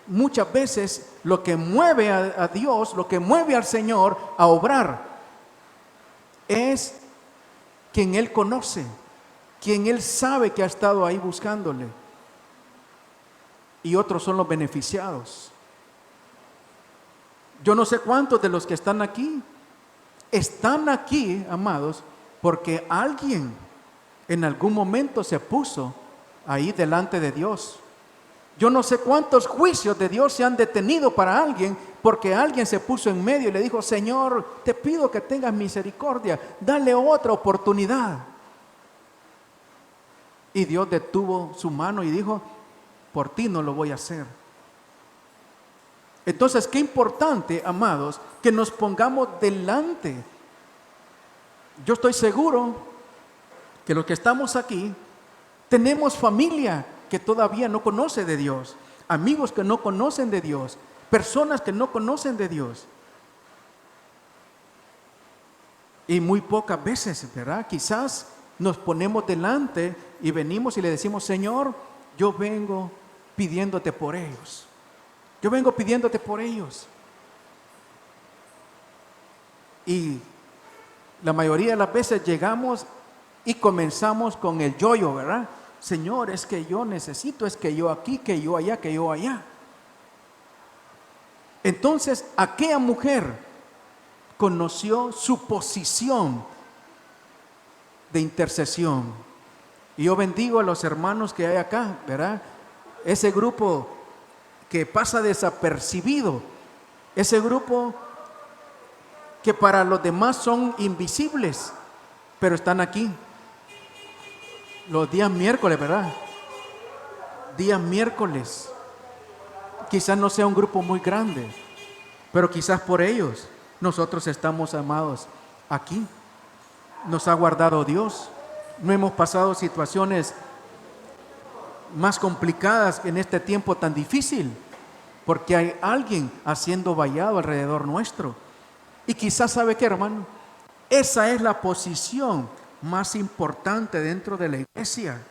muchas veces lo que mueve a Dios, lo que mueve al Señor a obrar, es quien Él conoce, quien Él sabe que ha estado ahí buscándole. Y otros son los beneficiados. Yo no sé cuántos de los que están aquí, amados, porque alguien en algún momento se puso ahí delante de Dios. Yo no sé cuántos juicios de Dios se han detenido para alguien, porque alguien se puso en medio y le dijo: Señor, te pido que tengas misericordia, dale otra oportunidad. Y Dios detuvo su mano y dijo: por ti no lo voy a hacer. Entonces, qué importante, amados, que nos pongamos delante. Yo estoy seguro que los que estamos aquí tenemos familia que todavía no conoce de Dios, amigos que no conocen de Dios, personas que no conocen de Dios. Y muy pocas veces, ¿verdad? Quizás nos ponemos delante y venimos y le decimos: Señor, yo vengo pidiéndote por ellos. Yo vengo pidiéndote por ellos. Y la mayoría de las veces llegamos y comenzamos con el yo-yo, ¿verdad? Señor, es que yo necesito, es que yo aquí, que yo allá, que yo allá. Entonces, aquella mujer conoció su posición de intercesión. Y yo bendigo a los hermanos que hay acá, ¿verdad? Ese grupo que pasa desapercibido, ese grupo que para los demás son invisibles, pero están aquí los días miércoles, ¿verdad? Días miércoles. Quizás no sea un grupo muy grande, pero quizás por ellos nosotros estamos, amados, aquí. Nos ha guardado Dios. No hemos pasado situaciones más complicadas en este tiempo tan difícil, porque hay alguien haciendo vallado alrededor nuestro. Y quizás, ¿sabe qué, hermano? Esa es la posición más importante dentro de la iglesia,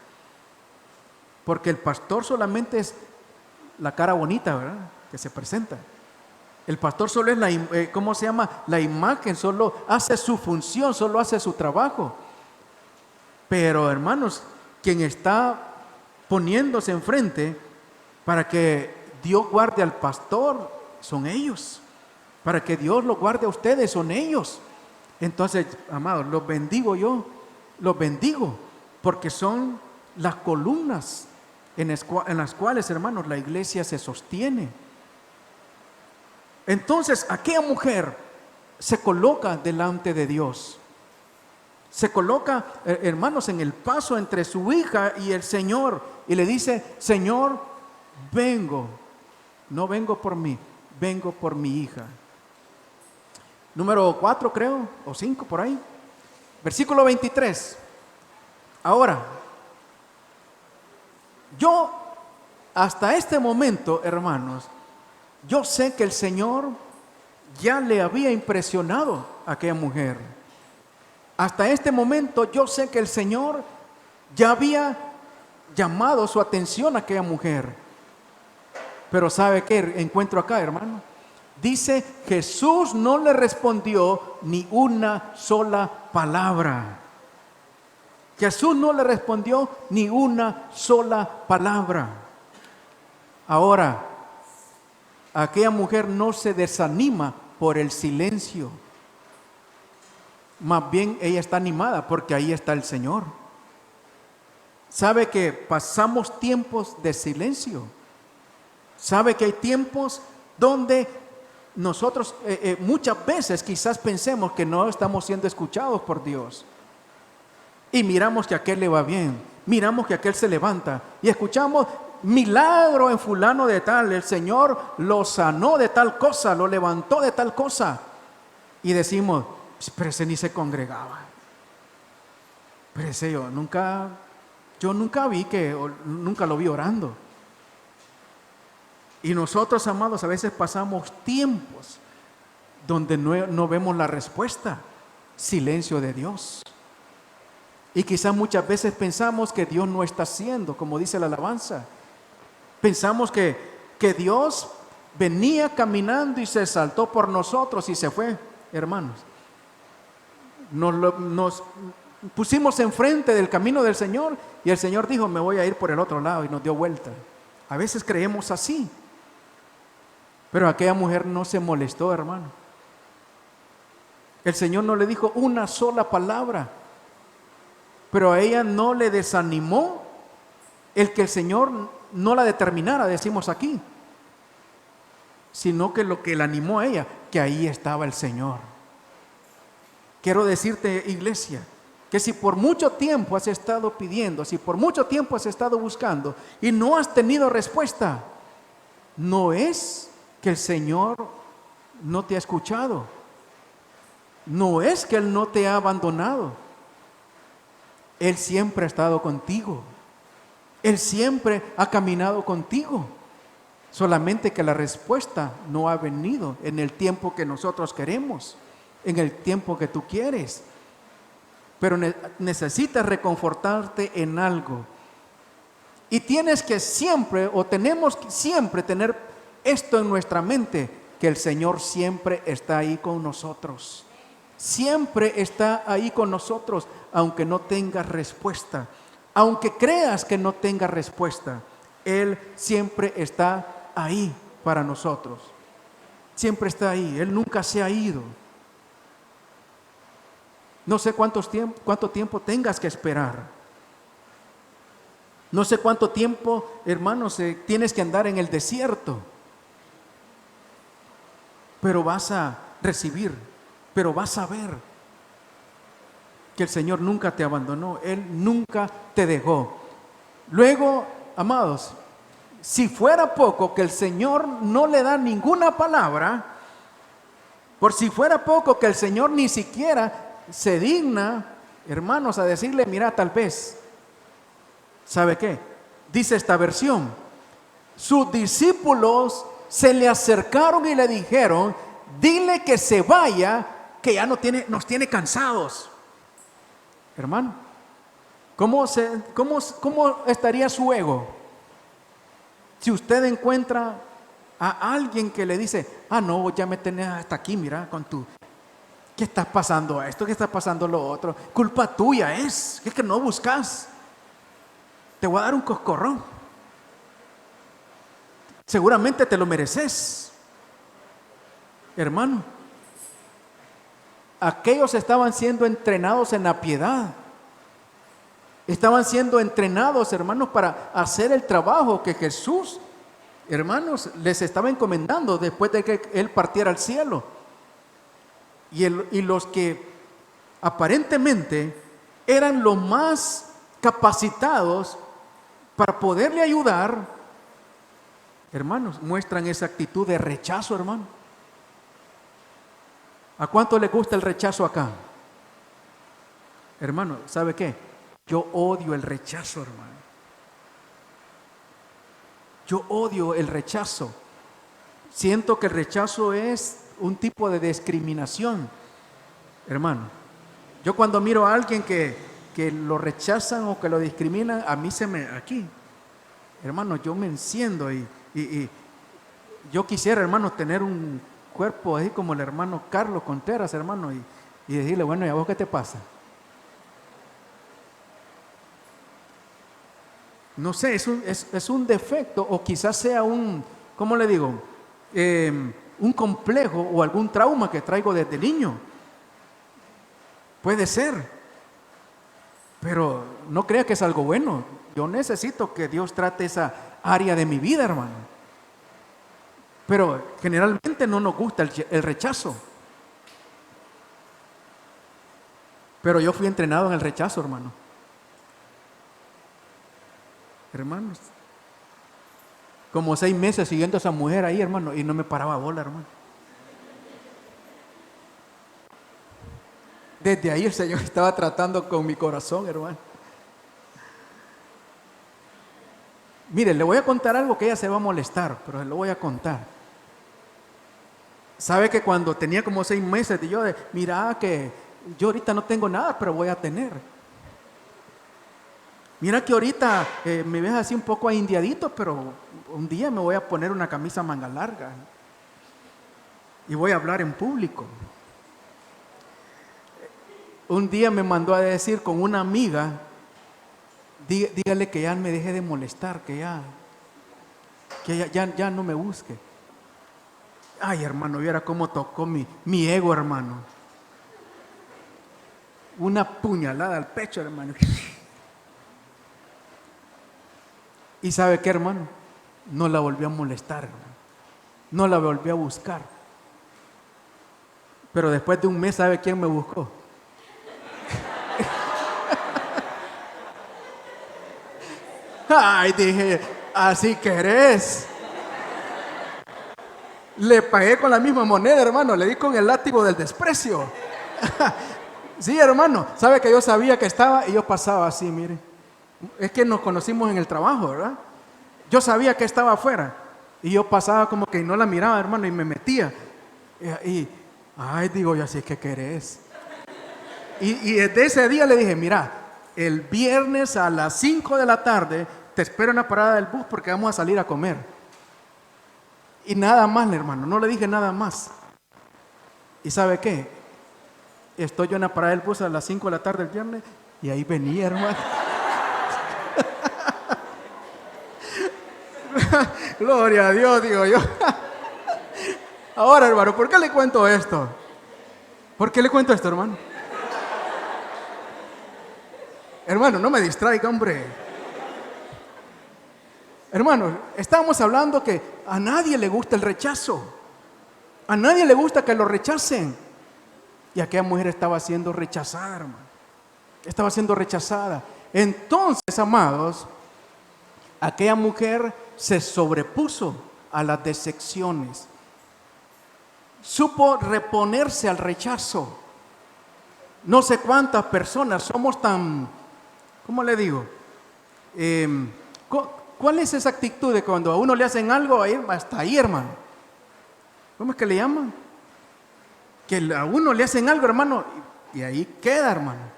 porque el pastor solamente es la cara bonita, ¿verdad?, que se presenta. El pastor solo es la imagen, solo hace su función, solo hace su trabajo. Pero, hermanos, quien está poniéndose enfrente para que Dios guarde al pastor son ellos. Para que Dios lo guarde a ustedes son ellos. Entonces, amados, los bendigo yo, los bendigo, porque son las columnas en las cuales, hermanos, la iglesia se sostiene. Entonces, aquella mujer se coloca delante de Dios. Se coloca, hermanos, en el paso entre su hija y el Señor, y le dice: Señor, vengo, no vengo por mí, vengo por mi hija. Número 4, creo, o 5 por ahí. Versículo 23. Ahora, yo hasta este momento, hermanos, yo sé que el Señor ya le había impresionado a aquella mujer. Hasta este momento yo sé que el Señor ya había llamado su atención a aquella mujer. Pero ¿sabe qué encuentro acá, hermano? Dice: Jesús no le respondió ni una sola palabra. Jesús no le respondió ni una sola palabra. Ahora, aquella mujer no se desanima por el silencio. Más bien ella está animada porque ahí está el Señor. Sabe que pasamos tiempos de silencio. Sabe que hay tiempos donde nosotros muchas veces quizás pensemos que no estamos siendo escuchados por Dios. Y miramos que a aquel le va bien, miramos que aquel se levanta y escuchamos: milagro en fulano de tal, el Señor lo sanó de tal cosa, lo levantó de tal cosa. Y decimos: pero ese ni se congregaba. Pero ese yo nunca vi nunca lo vi orando. Y nosotros, amados, a veces pasamos tiempos donde no vemos la respuesta. Silencio de Dios. Y quizás muchas veces pensamos que Dios no está haciendo, como dice la alabanza. Pensamos que Dios venía caminando y se saltó por nosotros y se fue, hermanos. Nos pusimos enfrente del camino del Señor y el Señor dijo, me voy a ir por el otro lado, y nos dio vuelta. A veces creemos así. Pero aquella mujer no se molestó, hermano. El Señor no le dijo una sola palabra, pero a ella no le desanimó el que el Señor no la determinara, decimos aquí, sino que lo que la animó a ella, que ahí estaba el Señor. Quiero decirte, iglesia, que si por mucho tiempo has estado pidiendo, si por mucho tiempo has estado buscando y no has tenido respuesta, no es que el Señor no te ha escuchado, no es que Él no te ha abandonado. Él siempre ha estado contigo, Él siempre ha caminado contigo, solamente que la respuesta no ha venido en el tiempo que nosotros queremos, en el tiempo que tú quieres. Pero necesitas reconfortarte en algo. Y tienes que siempre, o tenemos que siempre tener esto en nuestra mente, que el Señor siempre está ahí con nosotros. Siempre está ahí con nosotros, aunque no tengas respuesta. Aunque creas que no tenga respuesta, Él siempre está ahí para nosotros. Siempre está ahí, Él nunca se ha ido. No sé cuánto tiempo tengas que esperar. No sé cuánto tiempo, hermanos, tienes que andar en el desierto. Pero vas a recibir, pero vas a ver que el Señor nunca te abandonó, Él nunca te dejó. Luego, amados, si fuera poco que el Señor no le da ninguna palabra, por si fuera poco que el Señor ni siquiera se digna, hermanos, a decirle, mira, tal vez, ¿sabe qué? Dice esta versión, sus discípulos se le acercaron y le dijeron, dile que se vaya, que ya nos tiene cansados. Hermano, ¿cómo estaría su ego si usted encuentra a alguien que le dice, no, ya me tenés hasta aquí, mira, con tu, ¿qué está pasando esto? ¿Qué está pasando lo otro? Culpa tuya es que no buscas. Te voy a dar un coscorrón. Seguramente te lo mereces. Hermano, aquellos estaban siendo entrenados en la piedad. Estaban siendo entrenados, hermanos, para hacer el trabajo que Jesús, hermanos, les estaba encomendando después de que Él partiera al cielo. Y los que aparentemente eran los más capacitados para poderle ayudar, hermanos, muestran esa actitud de rechazo, hermano. ¿A cuánto le gusta el rechazo acá? Hermano, ¿sabe qué? Yo odio el rechazo, hermano. Yo odio el rechazo. Siento que el rechazo es un tipo de discriminación, hermano. Yo cuando miro a alguien que lo rechazan o que lo discriminan, a mí aquí, hermano, yo me enciendo y yo quisiera, hermano, tener un cuerpo así como el hermano Carlos Contreras, hermano, y decirle, bueno, ¿y a vos qué te pasa? No sé, es un defecto o quizás sea ¿cómo le digo? Un complejo o algún trauma que traigo desde niño. Puede ser, pero no crea que es algo bueno. Yo necesito que Dios trate esa área de mi vida, hermano. Pero generalmente no nos gusta el rechazo. Pero yo fui entrenado en el rechazo, hermano. Hermanos, como 6 meses siguiendo a esa mujer ahí, hermano, y no me paraba bola, hermano. Desde ahí el Señor estaba tratando con mi corazón, hermano. Mire, le voy a contar algo que ella se va a molestar, pero se lo voy a contar. Sabe que cuando tenía como 6 meses, mira que yo ahorita no tengo nada, pero voy a tener. Mira que ahorita me ves así un poco indiadito, pero un día me voy a poner una camisa manga larga y voy a hablar en público. Un día me mandó a decir con una amiga, dígale que ya me deje de molestar, que ya no me busque. Ay, hermano, viera cómo tocó mi ego, hermano. Una puñalada al pecho, hermano. ¿Y sabe qué, hermano? No la volvió a molestar, hermano. No la volvió a buscar. Pero después de un mes, ¿sabe quién me buscó? Ay, dije, así querés. Le pagué con la misma moneda, hermano. Le di con el látigo del desprecio. Sí, hermano. Sabe que yo sabía que estaba y yo pasaba así, mire. Es que nos conocimos en el trabajo, ¿verdad? Yo sabía que estaba afuera y yo pasaba como que no la miraba, hermano, y me metía. Ay, digo yo, así es que querés. Y desde ese día le dije, mira, el viernes a las 5 de la tarde te espero en la parada del bus porque vamos a salir a comer. Y nada más, hermano, no le dije nada más. ¿Y sabe qué? Estoy yo en la parada del bus a las 5 de la tarde el viernes y ahí venía, hermano. Gloria a Dios, digo yo. Ahora, hermano, ¿por qué le cuento esto? ¿Por qué le cuento esto, hermano? Hermano, no me distraiga, hombre. Hermano, estábamos hablando que a nadie le gusta el rechazo. A nadie le gusta que lo rechacen. Y aquella mujer estaba siendo rechazada, hermano. Estaba siendo rechazada. Entonces, amados, aquella mujer se sobrepuso a las decepciones. Supo reponerse al rechazo. No sé cuántas personas somos tan, ¿cómo le digo? ¿Cuál es esa actitud de cuando a uno le hacen algo, hasta ahí, hermano? ¿Cómo es que le llaman? Que a uno le hacen algo, hermano, y ahí queda, hermano.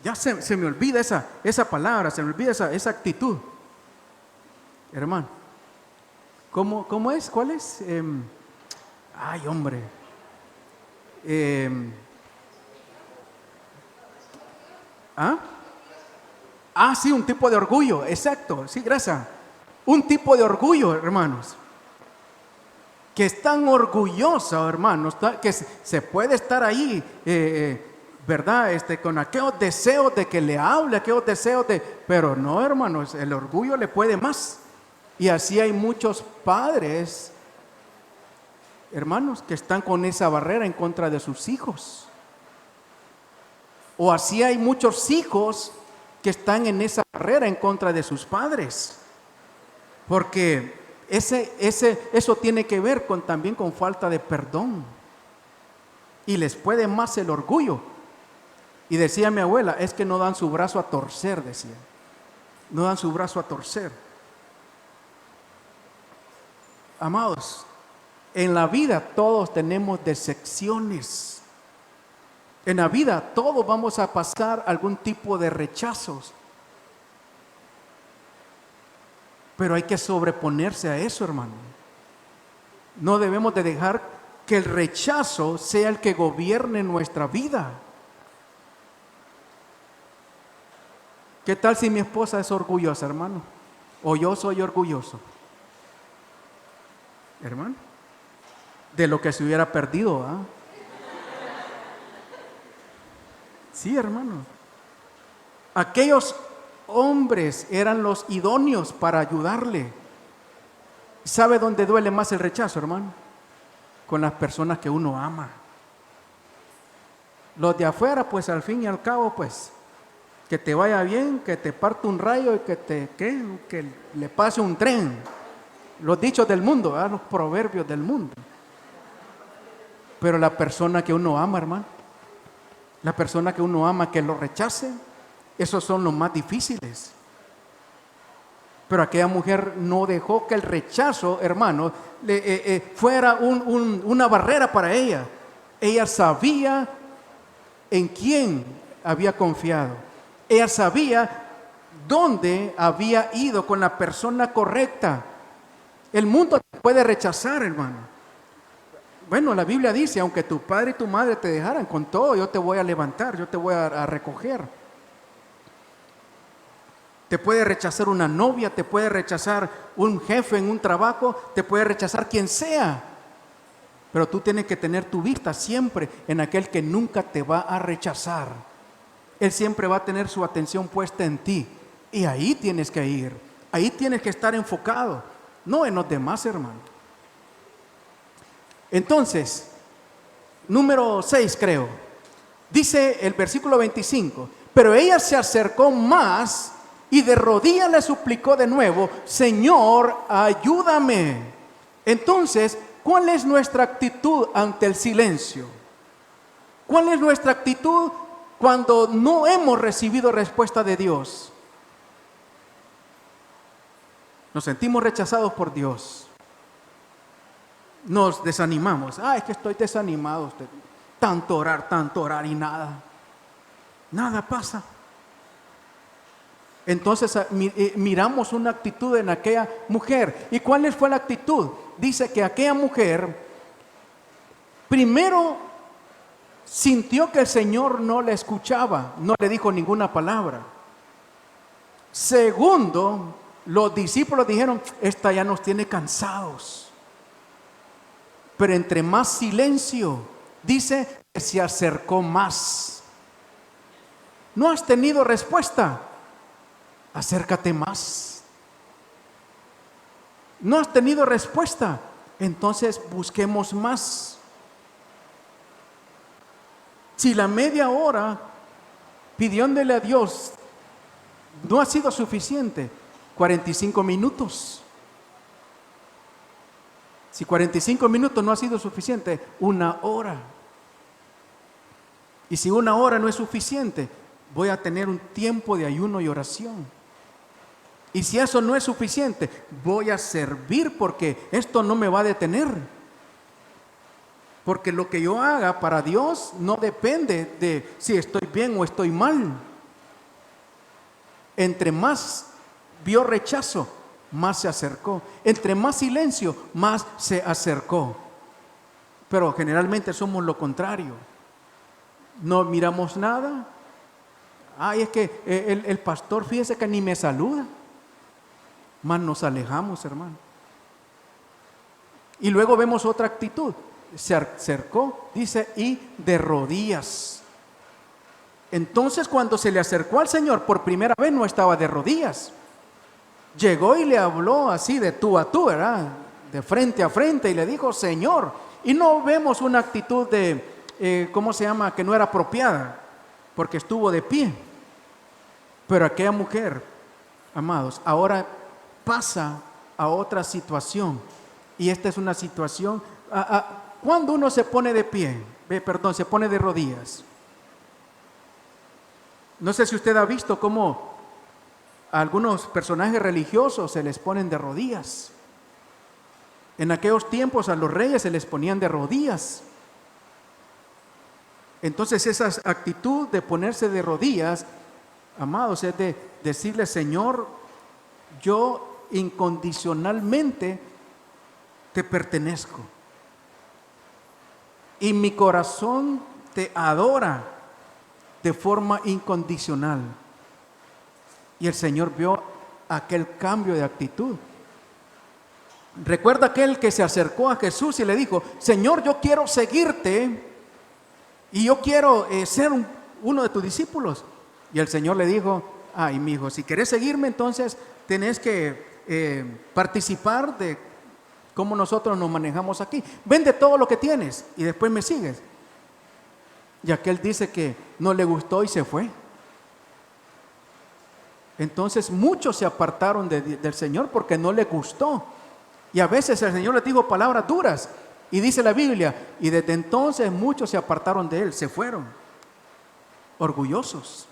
Ya se me olvida esa palabra, se me olvida esa actitud. Hermano, ¿cómo es? ¿Cuál es? Ay, hombre. Sí, un tipo de orgullo, exacto, sí, gracias. Un tipo de orgullo, hermanos, que es tan orgulloso, hermanos, que se puede estar ahí, ¿verdad? Con aquellos deseos de que le hable, aquellos deseos pero no, hermanos, el orgullo le puede más. Y así hay muchos padres, hermanos, que están con esa barrera en contra de sus hijos. O así hay muchos hijos que están en esa barrera en contra de sus padres. Porque eso tiene que ver también con falta de perdón. Y les puede más el orgullo. Y decía mi abuela, es que no dan su brazo a torcer, decía. No dan su brazo a torcer. Amados, en la vida todos tenemos decepciones. En la vida todos vamos a pasar algún tipo de rechazos. Pero hay que sobreponerse a eso, hermano. No debemos de dejar que el rechazo sea el que gobierne nuestra vida. ¿Qué tal si mi esposa es orgullosa, hermano? O yo soy orgulloso. Hermano, de lo que se hubiera perdido, ¿ah? Sí, hermano. Aquellos hombres eran los idóneos para ayudarle. ¿Sabe dónde duele más el rechazo, hermano? Con las personas que uno ama. Los de afuera, pues al fin y al cabo, pues, que te vaya bien, que te parte un rayo y que le pase un tren. Los dichos del mundo, ¿verdad? Los proverbios del mundo. Pero la persona que uno ama, hermano, la persona que uno ama, que lo rechace, esos son los más difíciles. Pero aquella mujer no dejó que el rechazo, hermano, fuera una barrera para ella. Ella sabía en quién había confiado. Ella sabía dónde había ido con la persona correcta. El mundo te puede rechazar, hermano. Bueno, la Biblia dice, aunque tu padre y tu madre te dejaran, con todo yo te voy a levantar, yo te voy a recoger. Te puede rechazar una novia, te puede rechazar un jefe en un trabajo, te puede rechazar quien sea. Pero tú tienes que tener tu vista siempre en aquel que nunca te va a rechazar. Él siempre va a tener su atención puesta en ti. Y ahí tienes que ir. Ahí tienes que estar enfocado. No en los demás, hermano. Entonces, número 6 creo. Dice el versículo 25. Pero ella se acercó más y de rodillas le suplicó de nuevo: Señor, ayúdame. Entonces, ¿cuál es nuestra actitud ante el silencio? ¿Cuál es nuestra actitud cuando no hemos recibido respuesta de Dios? Nos sentimos rechazados por Dios. Nos desanimamos. Es que estoy desanimado. Tanto orar y nada pasa. Entonces miramos una actitud en aquella mujer. ¿Y cuál fue la actitud? Dice que aquella mujer primero sintió que el Señor no la escuchaba, no le dijo ninguna palabra. Segundo, los discípulos dijeron: esta ya nos tiene cansados. Pero entre más silencio, dice que se acercó más. ¿No has tenido respuesta? Acércate más. ¿No has tenido respuesta? Entonces busquemos más. Si la media hora pidiéndole a Dios no ha sido suficiente, 45 minutos. Si 45 minutos no ha sido suficiente, 1 hora. Y si 1 hora no es suficiente, voy a tener un tiempo de ayuno y oración. Y si eso no es suficiente, voy a servir, porque esto no me va a detener. Porque lo que yo haga para Dios no depende de si estoy bien o estoy mal. Entre más vio rechazo, más se acercó. Entre más silencio, más se acercó. Pero generalmente somos lo contrario. No miramos nada. Es que el pastor, fíjese que ni me saluda. Más nos alejamos, hermano. Y luego vemos otra actitud. Se acercó, dice, y de rodillas. Entonces, cuando se le acercó al Señor por primera vez, no estaba de rodillas. Llegó y le habló así de tú a tú, ¿verdad? De frente a frente, y le dijo: Señor. Y no vemos una actitud de, que no era apropiada, porque estuvo de pie. Pero aquella mujer, amados, ahora pasa a otra situación. Y esta es una situación, cuando uno se pone de pie, se pone de rodillas. No sé si usted ha visto cómo a algunos personajes religiosos se les ponen de rodillas. En aquellos tiempos a los reyes se les ponían de rodillas. Entonces esa actitud de ponerse de rodillas, amados, es de decirle: Señor, yo incondicionalmente te pertenezco. Y mi corazón te adora de forma incondicional. Y el Señor vio aquel cambio de actitud. Recuerda aquel que se acercó a Jesús y le dijo: Señor, yo quiero seguirte y yo quiero ser uno de tus discípulos. Y el Señor le dijo: mi hijo, si querés seguirme, entonces tenés que participar de cómo nosotros nos manejamos aquí. Vende todo lo que tienes y después me sigues. Y aquel dice que no le gustó y se fue. Entonces muchos se apartaron del Señor porque no le gustó. Y a veces el Señor les dijo palabras duras. Y dice la Biblia: y desde entonces muchos se apartaron de Él, se fueron, orgullosos.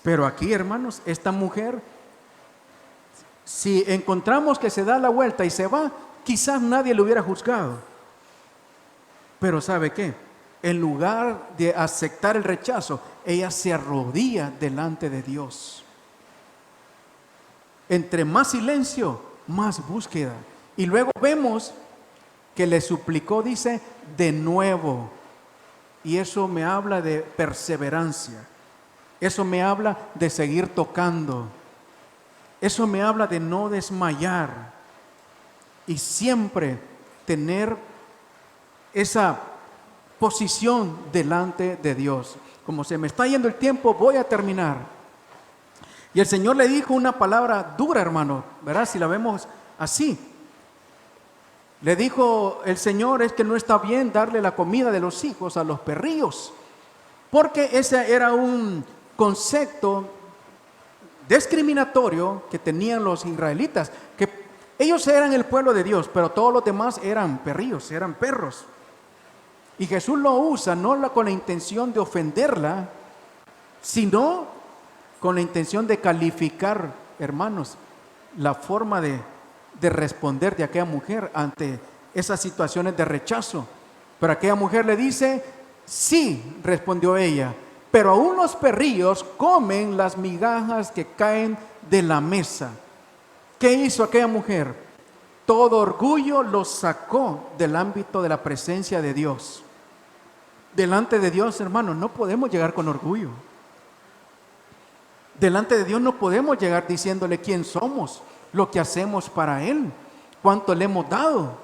Pero aquí, hermanos, esta mujer, si encontramos que se da la vuelta y se va, quizás nadie lo hubiera juzgado. Pero ¿sabe qué? en lugar de aceptar el rechazo, ella se arrodilla delante de Dios. Entre más silencio, más búsqueda. Y luego vemos que le suplicó, dice, de nuevo. Y eso me habla de perseverancia. Eso me habla de seguir tocando. Eso me habla de no desmayar. Y siempre tener esa posición delante de Dios. Como se me está yendo el tiempo, voy a terminar. Y el Señor le dijo una palabra dura, hermano, ¿verdad? Si la vemos así. Le dijo el Señor, es que no está bien darle la comida de los hijos a los perrillos, porque ese era un concepto discriminatorio que tenían los israelitas, que ellos eran el pueblo de Dios, pero todos los demás eran perrillos, eran perros. Y Jesús lo usa no con la intención de ofenderla, sino con la intención de calificar, hermanos, la forma de responder de aquella mujer ante esas situaciones de rechazo. Pero aquella mujer le dice, sí, respondió ella, pero aún los perrillos comen las migajas que caen de la mesa. ¿Qué hizo aquella mujer? Todo orgullo lo sacó del ámbito de la presencia de Dios. Delante de Dios, hermanos, no podemos llegar con orgullo. Delante de Dios no podemos llegar diciéndole quién somos, lo que hacemos para Él, cuánto le hemos dado.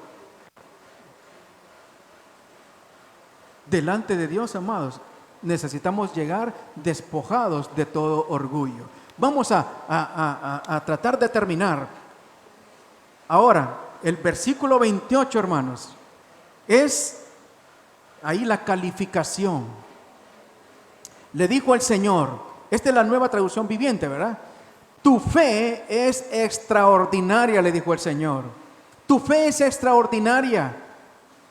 Delante de Dios, amados, necesitamos llegar despojados de todo orgullo. Vamos a tratar de terminar. Ahora, el versículo 28, hermanos, es ahí la calificación. Le dijo el Señor, esta es la Nueva Traducción Viviente, ¿verdad? Tu fe es extraordinaria, le dijo el Señor. Tu fe es extraordinaria.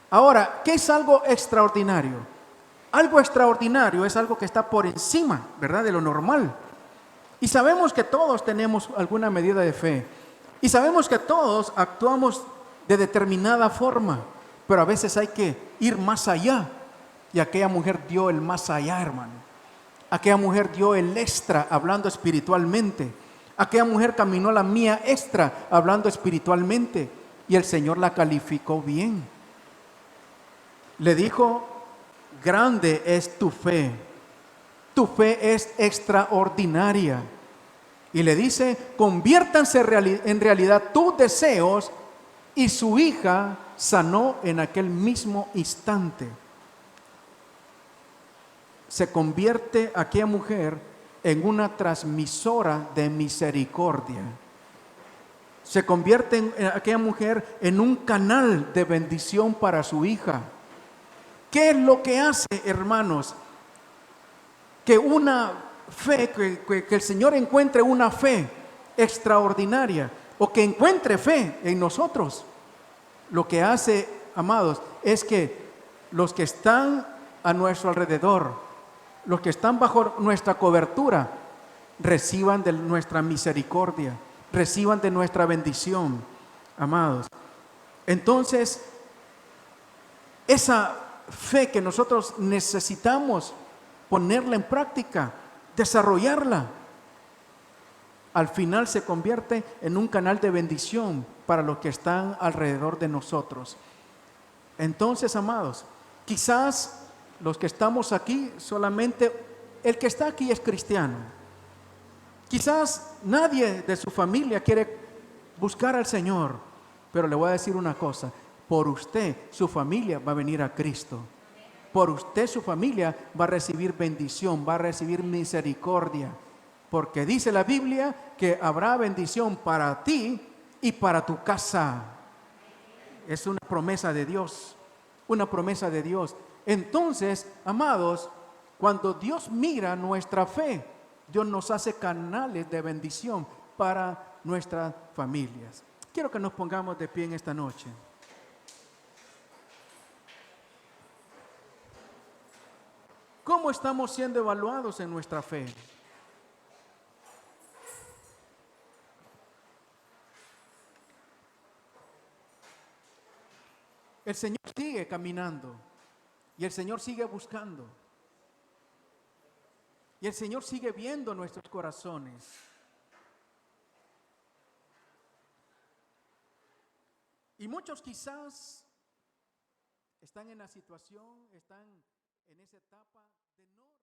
Ahora, ¿qué es algo extraordinario? Algo extraordinario es algo que está por encima, ¿verdad?, de lo normal. Y sabemos que todos tenemos alguna medida de fe. Y sabemos que todos actuamos de determinada forma. Pero a veces hay que ir más allá. Y aquella mujer dio el más allá, hermano. Aquella mujer dio el extra hablando espiritualmente. Aquella mujer caminó la mía extra hablando espiritualmente. Y el Señor la calificó bien. Le dijo, grande es tu fe. Tu fe es extraordinaria. Y le dice, conviértanse en realidad tus deseos. Y su hija sanó en aquel mismo instante. Se convierte aquella mujer en una transmisora de misericordia. Se convierte en aquella mujer en un canal de bendición para su hija. ¿Qué es lo que hace, hermanos? Que una fe, que el Señor encuentre una fe extraordinaria, o que encuentre fe en nosotros. Lo que hace, amados, es que los que están a nuestro alrededor, los que están bajo nuestra cobertura, reciban de nuestra misericordia, reciban de nuestra bendición, amados. Entonces, esa fe que nosotros necesitamos ponerla en práctica, desarrollarla, al final se convierte en un canal de bendición para los que están alrededor de nosotros. Entonces, amados, quizás los que estamos aquí, solamente el que está aquí es cristiano. Quizás nadie de su familia quiere buscar al Señor, pero le voy a decir una cosa, por usted su familia va a venir a Cristo. Por usted su familia va a recibir bendición, va a recibir misericordia. Porque dice la Biblia que habrá bendición para ti y para tu casa. Es una promesa de Dios, una promesa de Dios. Entonces, amados, cuando Dios mira nuestra fe, Dios nos hace canales de bendición para nuestras familias. Quiero que nos pongamos de pie en esta noche. ¿Cómo estamos siendo evaluados en nuestra fe? El Señor sigue caminando. Y el Señor sigue buscando. Y el Señor sigue viendo nuestros corazones. Y muchos quizás están en la situación, están en esa etapa de no